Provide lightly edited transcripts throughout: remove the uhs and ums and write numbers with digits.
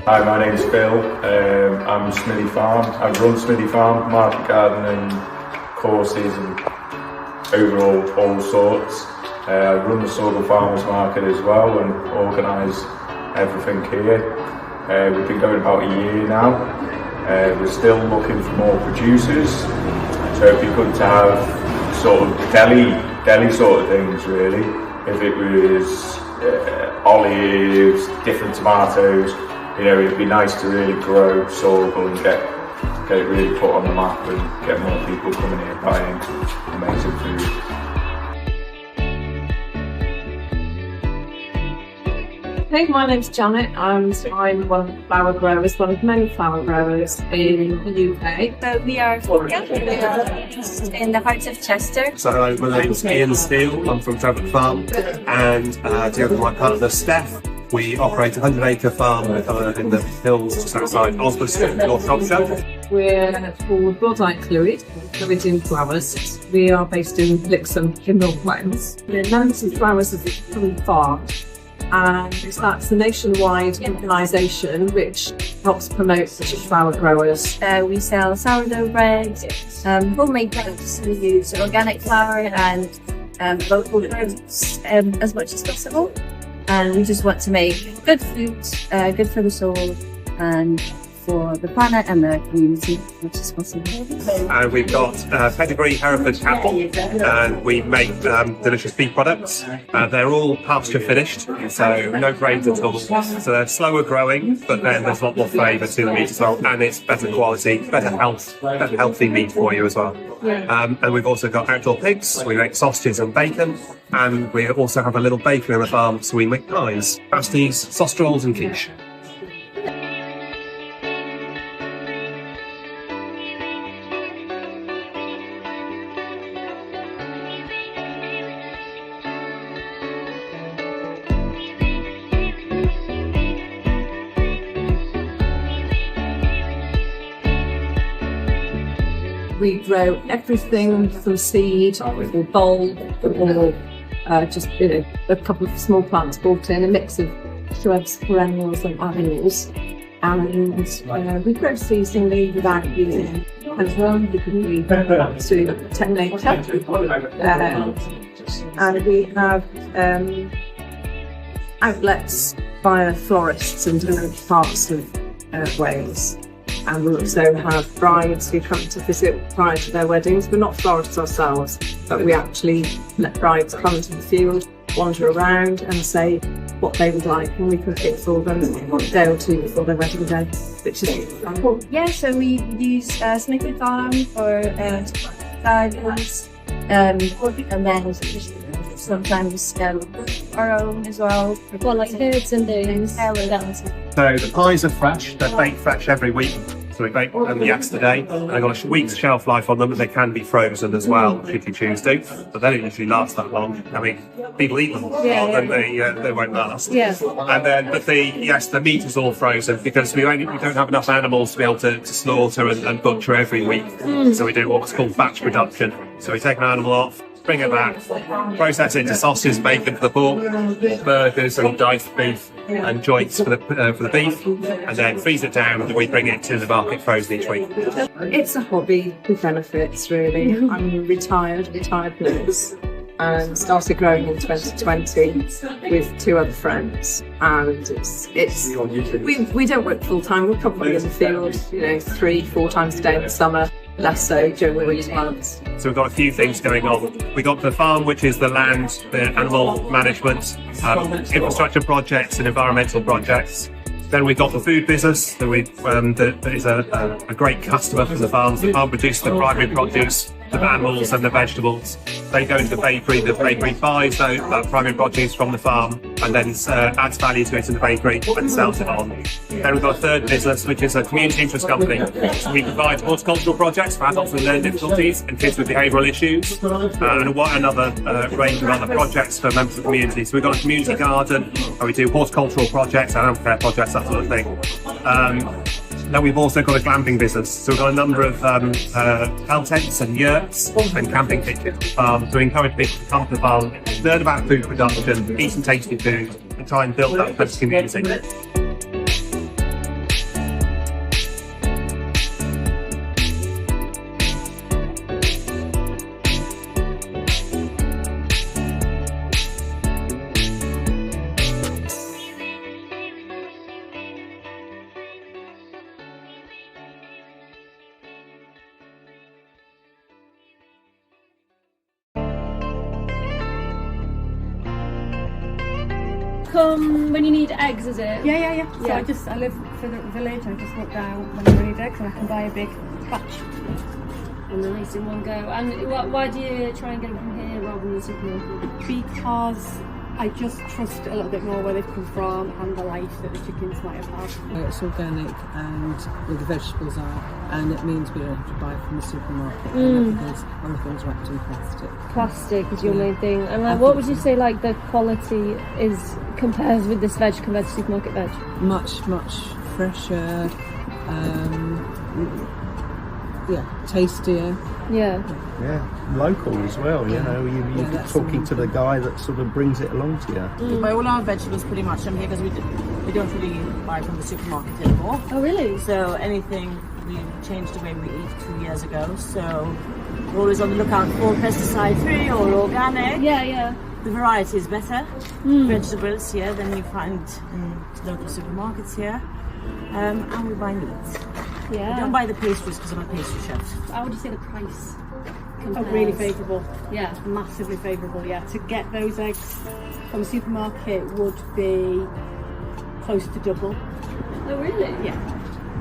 Hi, my name's Phil. I'm Smithy Farm. I run Smithy Farm, market gardening courses and overall all sorts. I run the Saughall Farmers Market as well and organise everything here. We've been going about a year now. We're still looking for more producers, so it'd be good to have sort of deli sort of things really. If it was olives, different tomatoes, you know, it'd be nice to really grow Saughall and get it really put on the map and get more people coming here buying amazing food. Hey, my name's Janet and I'm one of the flower growers, one of many flower growers in the UK. So we are in the heart of Chester. So my name's Ian Steele, I'm from Trafford Farm, and together with my partner Steph, we operate a 100-acre farm in the hills just outside Oswestry, North Shropshire. We're called Blood Fluid in flowers. We are based in Lixham in North Wales. The Nancy Flowers is a coming farm, and that's a nationwide organisation which helps promote British flower growers. We sell sourdough bread, homemade breads. We use organic flour and local herbs as much as possible. And we just want to make good food, good for the soul and for the planet and the community as much as possible. And we've got pedigree Hereford cattle, and we make delicious beef products. They're all pasture finished, so no grains at all. So they're slower growing, but then there's a lot more flavour to the meat as well, and it's better quality, better healthy meat for you as well. And we've also got outdoor pigs. We make sausages and bacon, and we also have a little bakery on the farm, so we make pies, pasties, sauce rolls and quiche. We grow everything from seed or bulb or just a couple of small plants brought in, a mix of shrubs, perennials and annuals. And we grow seasonally without using chemical because we want to protect nature. And we have outlets via florists in different parts of Wales. And we also have brides who come to visit prior to their weddings. We're not florists ourselves, but we actually let brides come to the field, wander around and say what they would like, and we can pick for them a day or two before their wedding day, which is fun. Yeah, so we use Smithy Farm for gardens, and then sometimes our own as well. Well, like herbs and things. So the pies are fresh, they're baked fresh every week. So we baked them yesterday, and they've got a week's shelf life on them, but they can be frozen as well if you choose to. But they don't usually last that long. I mean, people eat them, and they won't last. Yeah. And then, but the meat is all frozen because we don't have enough animals to be able to slaughter and butcher every week. So we do what's called batch production. So we take an animal off, bring it back, process it into sausages, bacon for the pork, burgers and diced beef and joints for the beef, and then freeze it down and we bring it to the market frozen each week. It's a hobby with benefits, really. I'm a retired nurse and started growing in 2020 with two other friends, and we don't work full time. We're probably in the field 3-4 times a day in the summer, less so during the winter months. So we've got a few things going on. We've got the farm, which is the land, the animal management, infrastructure projects and environmental projects. Then we've got the food business that is a great customer for the farms. The farm produces the primary produce, the animals and the vegetables. They go into the bakery buys that primary produce from the farm and then adds value to it in the bakery and sells it on. Then we've got a third business, which is a community interest company. So we provide horticultural projects for adults with learning difficulties and kids with behavioural issues, and another range of other projects for members of the community. So we've got a community garden, and we do horticultural projects, animal care projects, that sort of thing. Then we've also got a glamping business. So we've got a number of hell tents and yurts and camping kitchens. So we encourage people to come to the farm, learn about food production, eat some tasty food, and try and build that close community. come when you need eggs, is it? Yeah. So Yeah. I live for the village. I just walk down when I need eggs, and I can buy a big batch. And then nice in one go. And why do you try and get them from here rather than the supermarket? Because I just trust a little bit more where they've come from and the life that the chickens might have had. It's organic and where the vegetables are, and it means we don't have to buy from the supermarket and everything's wrapped in plastic. Plastic is your main thing. And like, what would you say like the quality is compares with this veg compared to supermarket veg? Much fresher, tastier. Yeah. Yeah, local as well, you know, you're talking to the guy that sort of brings it along to you. We buy all our vegetables pretty much from here because we don't really buy from the supermarket anymore. Oh really? So anything, we changed the way we eat 2 years ago. So we're always on the lookout for pesticide-free or organic. Yeah. The variety is better. Vegetables here than you find in local supermarkets here. And we buy meat. Yeah. We don't buy the pastries because I'm a pastry chef. How would you say the price compares? Really favourable. Yeah. Massively favourable, yeah. To get those eggs from the supermarket would be close to double. Oh really? Yeah.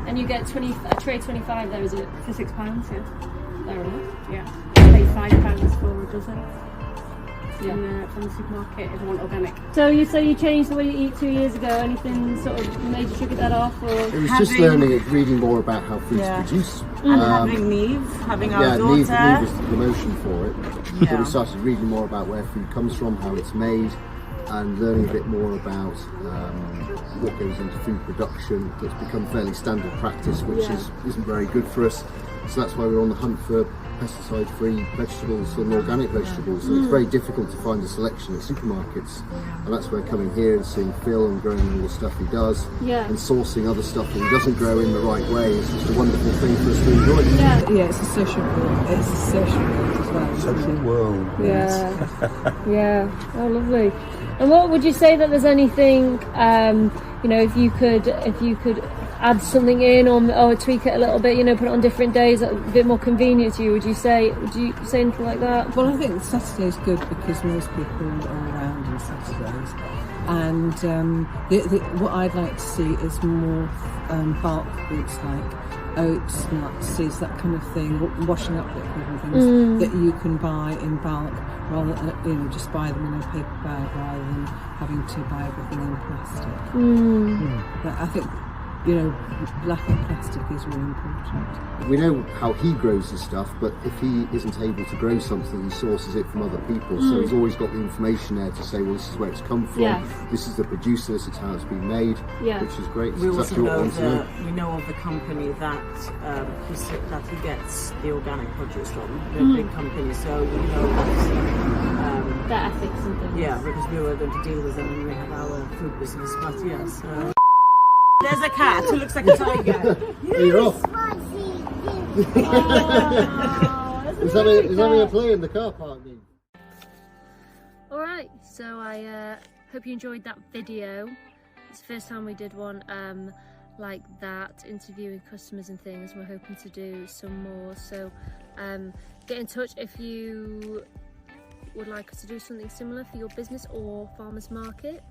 And you get a tray 25 there, is it? For £6, yeah. Fair enough. Yeah. Pay £5 for a dozen. Yeah. From the supermarket if you want organic. So you say you changed the way you eat 2 years ago. Anything sort of made you trigger that off, or? It was just learning and reading more about how food's produced. And having Neve, having our daughter. Neve was the promotion for it. Yeah. So we started reading more about where food comes from, how it's made, and learning a bit more about what goes into food production. That's become fairly standard practice, which isn't very good for us. So that's why we're on the hunt for pesticide-free vegetables and organic vegetables. And it's very difficult to find a selection at supermarkets. And that's where coming here and seeing Phil and growing all the stuff he does and sourcing other stuff that he doesn't grow in the right way is just a wonderful thing for us to enjoy. Yeah, it's a social world. It's a social world as well. Social world. Yeah. Oh, lovely. And what would you say that there's anything, you know, if you could add something in or tweak it a little bit, you know, put it on different days, a bit more convenient to you, would you say anything like that? Well, I think Saturday's good because most people are around on Saturdays. And what I'd like to see is more bulk foods like oats, nuts, seeds, that kind of thing, washing up liquid and things that you can buy in bulk rather than, just buy them in a paper bag rather than having to buy everything in plastic. But I think, lacking plastic is really important. We know how he grows his stuff, but if he isn't able to grow something, he sources it from other people. So he's always got the information there to say, well, this is where it's come from, this is the producer, this is how it's been made, which is great. We also know we know of the company that he gets the organic produce from. They're a big company, so we know that the ethics and things. Yeah, because we were going to deal with them when we have our food business. But yes. There's a cat who looks like a tiger. You're off. He's having a play in the car park. Alright, so I hope you enjoyed that video. It's the first time we did one like that, interviewing customers and things. We're hoping to do some more, so get in touch if you would like us to do something similar for your business or farmers market.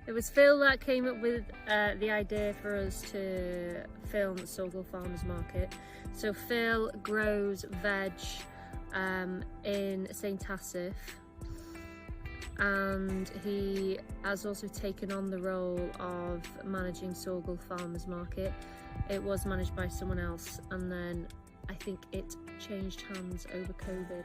It was Phil that came up with the idea for us to film the Saughall Farmers Market. So Phil grows veg in St Asaph, and he has also taken on the role of managing Saughall Farmers Market. It was managed by someone else, and then I think it changed hands over COVID.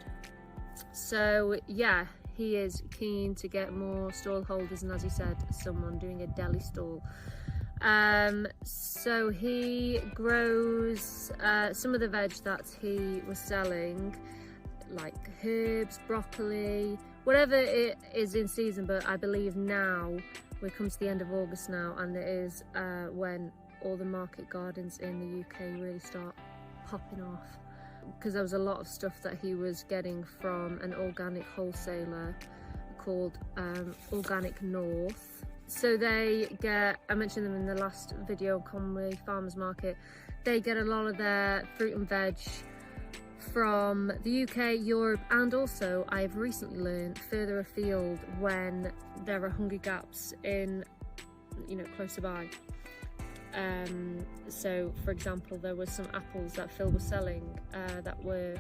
So yeah, he is keen to get more stall holders, and as he said, someone doing a deli stall. So he grows some of the veg that he was selling, like herbs, broccoli, whatever it is in season. But I believe now we're come to the end of August now, and it is when all the market gardens in the UK really start popping off, because there was a lot of stuff that he was getting from an organic wholesaler called Organic North. So they get, I mentioned them in the last video, Conway Farmers Market, they get a lot of their fruit and veg from the UK, Europe, and also I've recently learned further afield when there are hungry gaps in, you know, closer by. So for example, there were some apples that Phil was selling that were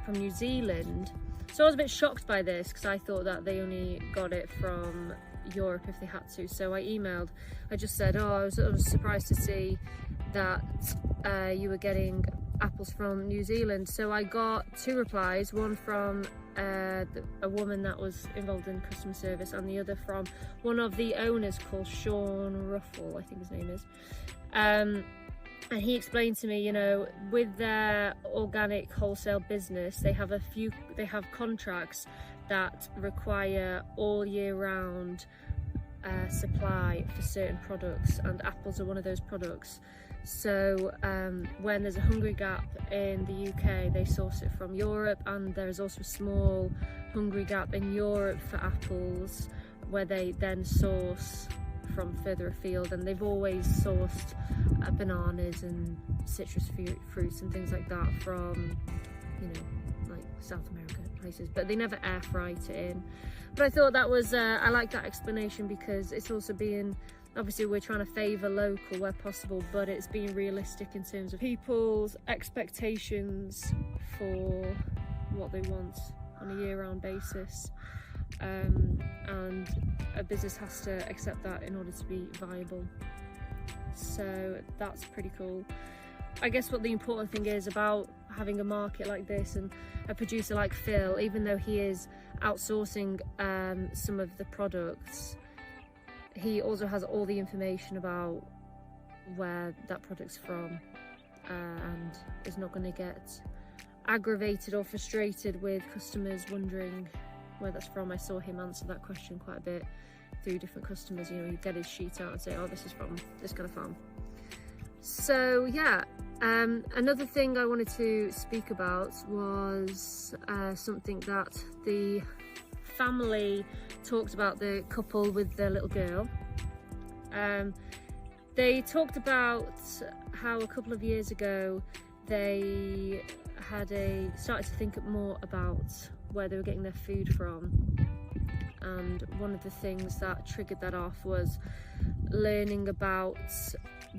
from New Zealand. So I was a bit shocked by this because I thought that they only got it from Europe if they had to. So I emailed, I just said, oh, I was surprised to see that you were getting apples from New Zealand. So I got 2 replies, one from a woman that was involved in customer service and the other from one of the owners called Sean Ruffle, I think his name is. And he explained to me, you know, with their organic wholesale business, they have contracts that require all year round supply for certain products, and apples are one of those products. So when there's a hungry gap in the UK, they source it from Europe, and there is also a small hungry gap in Europe for apples where they then source from further afield, and they've always sourced bananas and citrus fruits and things like that from, you know, like South America places, but they never air fry it in. But I thought that was I like that explanation because it's also being, obviously we're trying to favour local where possible, but it's being realistic in terms of people's expectations for what they want on a year-round basis. And a business has to accept that in order to be viable. So that's pretty cool. I guess what the important thing is about having a market like this and a producer like Phil, even though he is outsourcing some of the products, he also has all the information about where that product's from, and is not going to get aggravated or frustrated with customers wondering where that's from. I saw him answer that question quite a bit through different customers. You know, he'd get his sheet out and say, oh, this is from this kind of farm. So yeah, another thing I wanted to speak about was something that the family talked about, the couple with their little girl. They talked about how a couple of years ago they started to think more about where they were getting their food from, and one of the things that triggered that off was learning about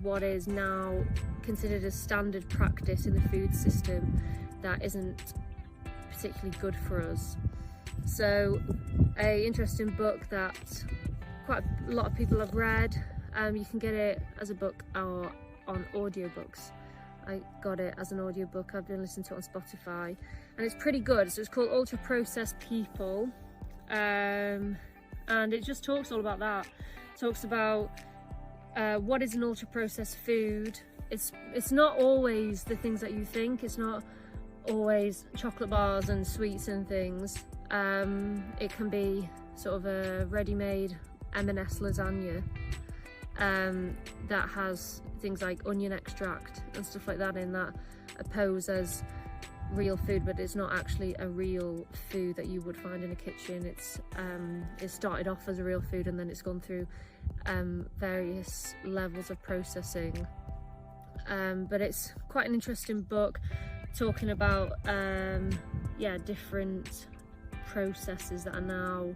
what is now considered a standard practice in the food system that isn't particularly good for us. So an interesting book that quite a lot of people have read, you can get it as a book or on audiobooks. I got it as an audiobook. I've been listening to it on Spotify and it's pretty good. So it's called Ultra Processed People, and it just talks all about that. It talks about what is an ultra processed food. It's not always the things that you think. It's not always chocolate bars and sweets and things. It can be sort of a ready-made M&S lasagna that has things like onion extract and stuff like that in that pose as real food, but it's not actually a real food that you would find in a kitchen. It started off as a real food and then it's gone through various levels of processing. But it's quite an interesting book talking about different processes that are now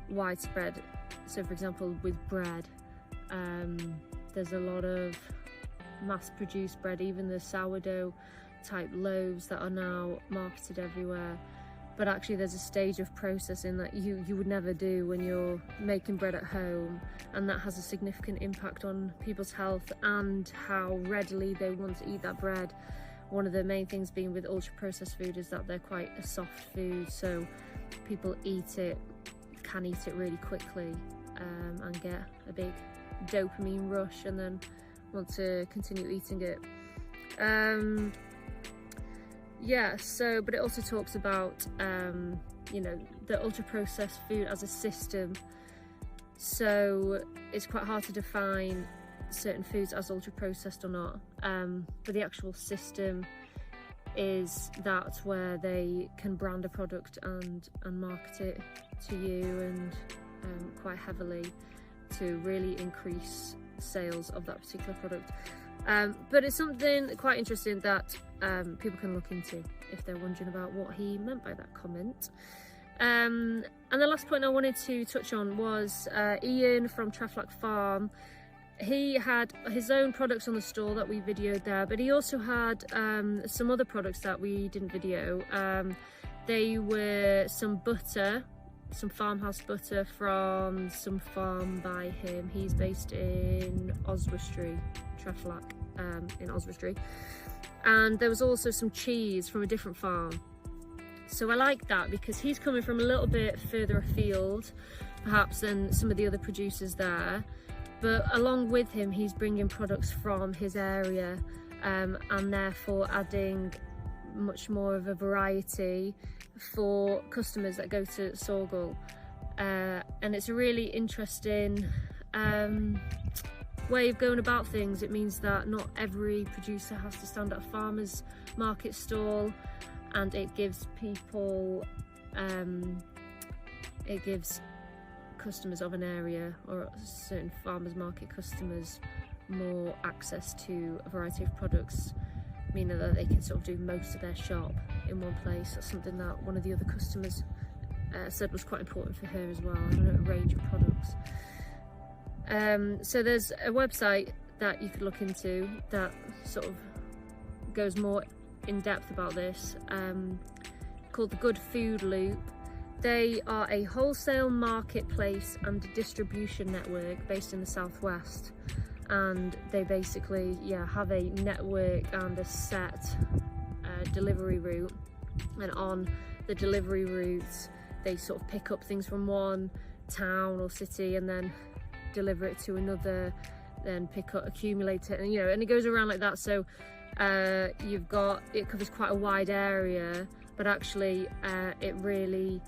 widespread. So for example, with bread, there's a lot of mass-produced bread, even the sourdough type loaves that are now marketed everywhere, but actually there's a stage of processing that you would never do when you're making bread at home, and that has a significant impact on people's health and how readily they want to eat that bread. One of the main things being with ultra processed food is that they're quite a soft food, so people can eat it really quickly and get a big dopamine rush and then want to continue eating it. But it also talks about the ultra processed food as a system. So it's quite hard to define certain foods as ultra processed or not, but the actual system is that where they can brand a product and market it to you and quite heavily to really increase sales of that particular product. But it's something quite interesting that people can look into if they're wondering about what he meant by that comment. And the last point I wanted to touch on was Ian from Traflac Farm. He had his own products on the stall that we videoed there, but he also had some other products that we didn't video. They were some butter, some farmhouse butter from some farm by him. He's based in Oswestry, Traflac, in Oswestry. And there was also some cheese from a different farm. So I like that because he's coming from a little bit further afield, perhaps, than some of the other producers there. But along with him, he's bringing products from his area, and therefore adding much more of a variety for customers that go to Saughall. And it's a really interesting way of going about things. It means that not every producer has to stand at a farmer's market stall, and it gives people, it gives customers of an area or certain farmers market customers more access to a variety of products, meaning that they can sort of do most of their shop in one place. That's something that one of the other customers said was quite important for her as well, a range of products. So there's a website that you could look into that sort of goes more in depth about this, called the Good Food Loop. They are a wholesale marketplace and distribution network based in the southwest, and they basically have a network and a set delivery route, and on the delivery routes they sort of pick up things from one town or city and then deliver it to another, then pick up, accumulate it, and and it goes around like that. So it covers quite a wide area, but actually it really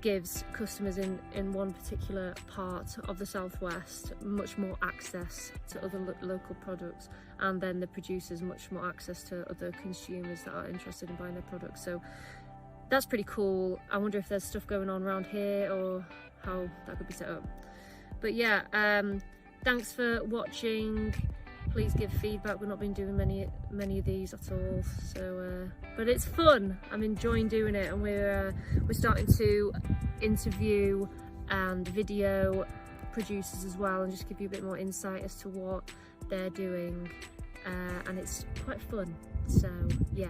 gives customers in one particular part of the southwest much more access to other local products, and then the producers much more access to other consumers that are interested in buying their products. So that's pretty cool. I wonder if there's stuff going on around here or how that could be set up. But yeah, thanks for watching. Please give feedback. We've not been doing many of these at all, so but it's fun. I'm enjoying doing it, and we're starting to interview and video producers as well, and just give you a bit more insight as to what they're doing, and it's quite fun. So yeah.